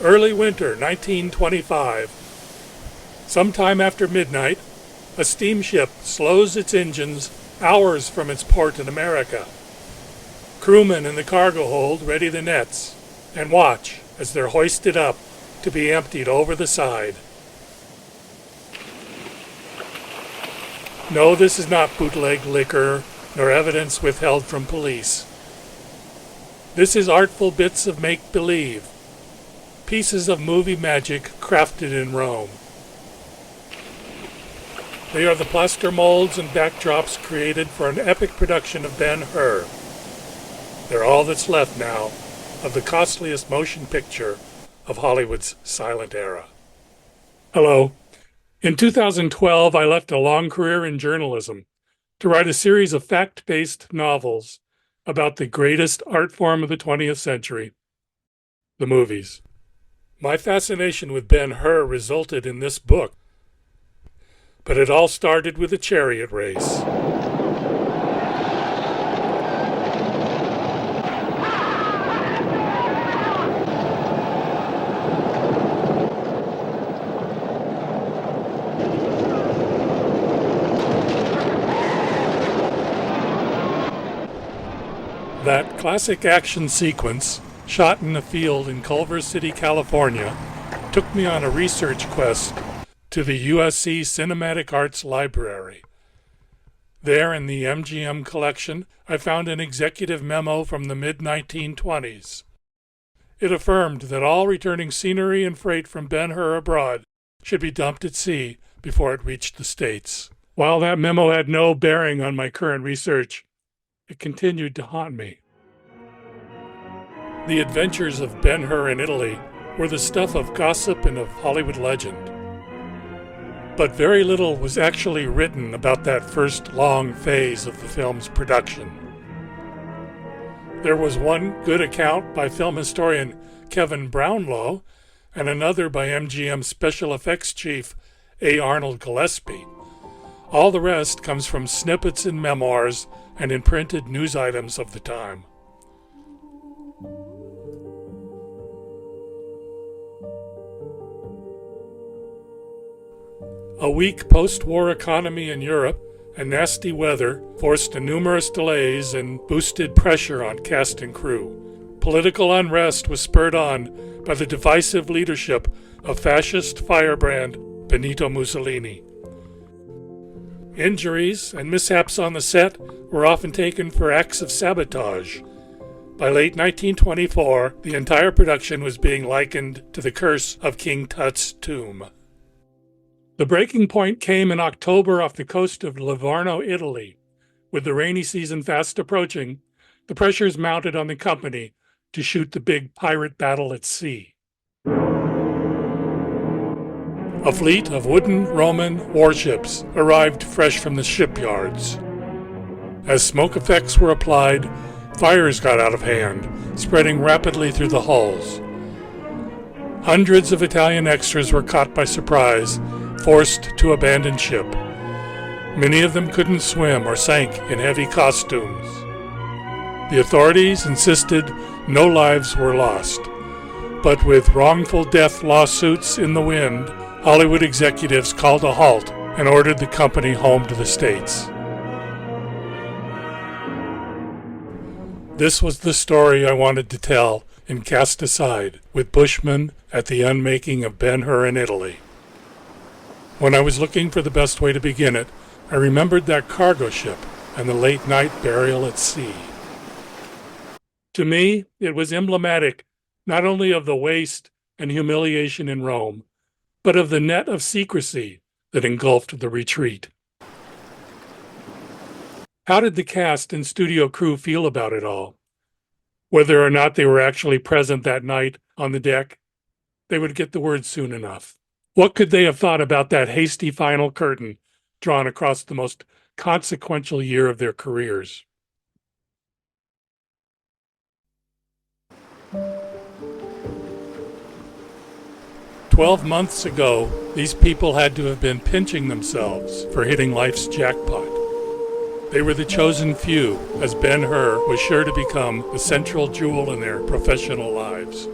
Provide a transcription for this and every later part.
Early winter 1925. Sometime after midnight, a steamship slows its engines hours from its port in America. Crewmen in the cargo hold ready the nets and watch as they're hoisted up to be emptied over the side. No, this is not bootleg liquor nor evidence withheld from police. This is artful bits of make-believe, pieces of movie magic crafted in Rome. They are the plaster molds and backdrops created for an epic production of Ben-Hur. They're all that's left now of the costliest motion picture of Hollywood's silent era. Hello. In 2012, I left a long career in journalism to write a series of fact-based novels about the greatest art form of the 20th century, the movies. My fascination with Ben-Hur resulted in this book, but it all started with a chariot race. That classic action sequence, shot in a field in Culver City, California, took me on a research quest to the USC Cinematic Arts Library. There in the MGM collection, I found an executive memo from the mid-1920s. It affirmed that all returning scenery and freight from Ben-Hur abroad should be dumped at sea before it reached the States. While that memo had no bearing on my current research, it continued to haunt me. The adventures of Ben-Hur in Italy were the stuff of gossip and of Hollywood legend. But very little was actually written about that first long phase of the film's production. There was one good account by film historian Kevin Brownlow and another by MGM special effects chief A. Arnold Gillespie. All the rest comes from snippets in memoirs and in printed news items of the time. A weak post-war economy in Europe and nasty weather forced numerous delays and boosted pressure on cast and crew. Political unrest was spurred on by the divisive leadership of fascist firebrand Benito Mussolini. Injuries and mishaps on the set were often taken for acts of sabotage. By late 1924, the entire production was being likened to the curse of King Tut's tomb. The breaking point came in October off the coast of Livorno, Italy. With the rainy season fast approaching, the pressures mounted on the company to shoot the big pirate battle at sea. A fleet of wooden Roman warships arrived fresh from the shipyards. As smoke effects were applied, fires got out of hand, spreading rapidly through the hulls. Hundreds of Italian extras were caught by surprise, forced to abandon ship. Many of them couldn't swim or sank in heavy costumes. The authorities insisted no lives were lost, but with wrongful death lawsuits in the wind, Hollywood executives called a halt and ordered the company home to the States. This was the story I wanted to tell in Cast Aside with Bushman at the unmaking of Ben-Hur in Italy. When I was looking for the best way to begin it, I remembered that cargo ship and the late-night burial at sea. To me, it was emblematic not only of the waste and humiliation in Rome, but of the net of secrecy that engulfed the retreat. How did the cast and studio crew feel about it all? Whether or not they were actually present that night on the deck, they would get the word soon enough. What could they have thought about that hasty final curtain drawn across the most consequential year of their careers? "12 months ago, these people had to have been pinching themselves for hitting life's jackpot. They were the chosen few, as Ben-Hur was sure to become the central jewel in their professional lives.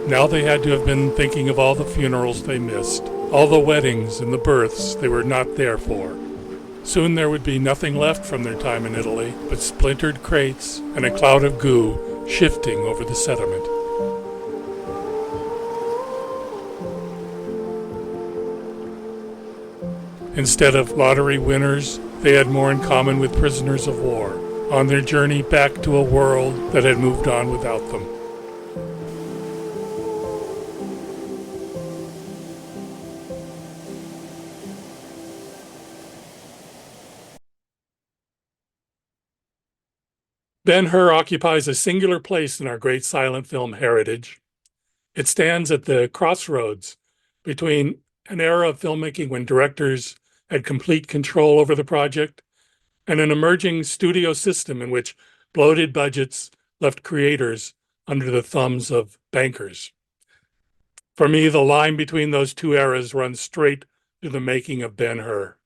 Now they had to have been thinking of all the funerals they missed, all the weddings and the births they were not there for. Soon there would be nothing left from their time in Italy but splintered crates and a cloud of goo shifting over the sediment. Instead of lottery winners, they had more in common with prisoners of war, on their journey back to a world that had moved on without them. Ben-Hur occupies a singular place in our great silent film heritage. It stands at the crossroads between an era of filmmaking when directors had complete control over the project and an emerging studio system in which bloated budgets left creators under the thumbs of bankers. For me, the line between those two eras runs straight through the making of Ben-Hur.